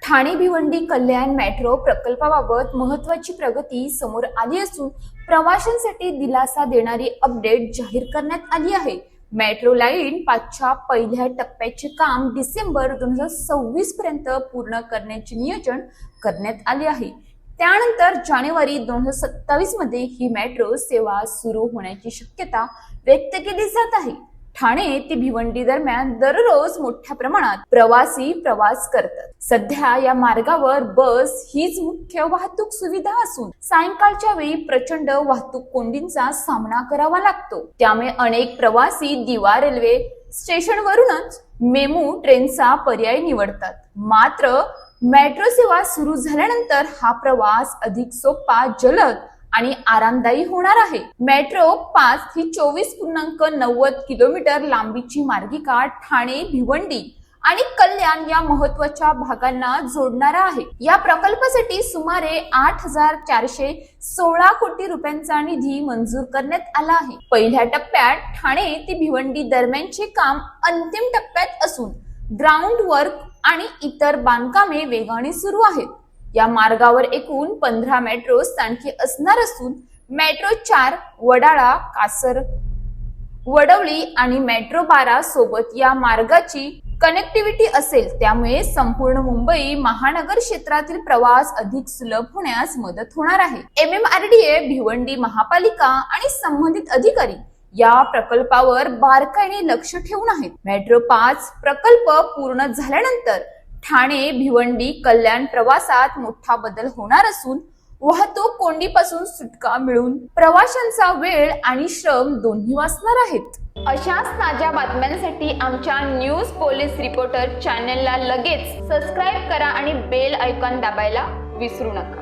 Thane Bhiwandi Kalyan metro प्रकल्पाबाबत महत्त्वाची प्रगती समोर आली असून प्रवाशांसाठी दिलासा देणारी अपडेट जाहीर करण्यात आली आहे। मेट्रो लाईन 5च्या पहिल्या टप्प्याचे काम डिसेंबर 2026 पर्यंत पूर्ण करण्याचे नियोजन करण्यात आले आहे। त्यानंतर जानेवारी 2027 मध्ये ही मेट्रो सेवा सुरू होण्याची शक्यता व्यक्त केली जात आहे। ठाणे ते भिवंडी दरम्यान दररोज मोठ्या प्रमाणात प्रवासी प्रवास करतात। सध्या या मार्गावर बस हीच मुख्य वाहतूक सुविधा असून सायंकाळच्या वेळी प्रचंड वाहतूक कोंडींचा सामना करावा लागतो। त्यामुळे अनेक प्रवासी दिवा रेल्वे स्टेशनवरूनच मेमू ट्रेनचा पर्याय निवडतात। मात्र मेट्रो सेवा सुरू झाल्यानंतर हा प्रवास अधिक सोपा, जलद आणि आरामदायी होणार आहे। मेट्रो 5 ही 24.90 किलोमीटर लांबीची मार्गिका ठाणे, भिवंडी आणि कल्याण या महत्त्वाच्या भागांना जोडणार आहे। या प्रकल्पासाठी सुमारे 8,416 कोटी रुपयांचा निधी मंजूर करण्यात आला आहे। पहिल्या टप्प्यात ठाणे ते भिवंडी दरम्यानचे काम अंतिम टप्प्यात असून ग्राउंड वर्क आणि इतर बांधकामे वेगाने सुरू आहेत। या मार्गावर एकूण 15 मेट्रो स्थानके असणार असून मेट्रो 4 वडाळा, कासर, वडवली आणि मेट्रो 12 सोबत या मार्गाची कनेक्टिव्हिटी असेल। त्यामुळे संपूर्ण मुंबई महानगर क्षेत्रातील प्रवास अधिक सुलभ होण्यास मदत होणार आहे। MMRDA, भिवंडी महापालिका आणि संबंधित अधिकारी या प्रकल्पावर बारकाईने लक्ष ठेवून आहेत। मेट्रो 5 प्रकल्प पूर्ण झाल्यानंतर ठाणे, भिवंडी, कल्याण प्रवासात मोठा बदल होणार असून वाहतूक कोंडीपासून सुटका मिळून प्रवाशांचा वेळ आणि श्रम दोन्ही वाचणार आहेत। अशाच ताज्या बातम्यांसाठी आमच्या न्यूज पोलीस रिपोर्टर चॅनलला लगेच सबस्क्राईब करा आणि बेल आयकॉन दाबायला विसरू नका।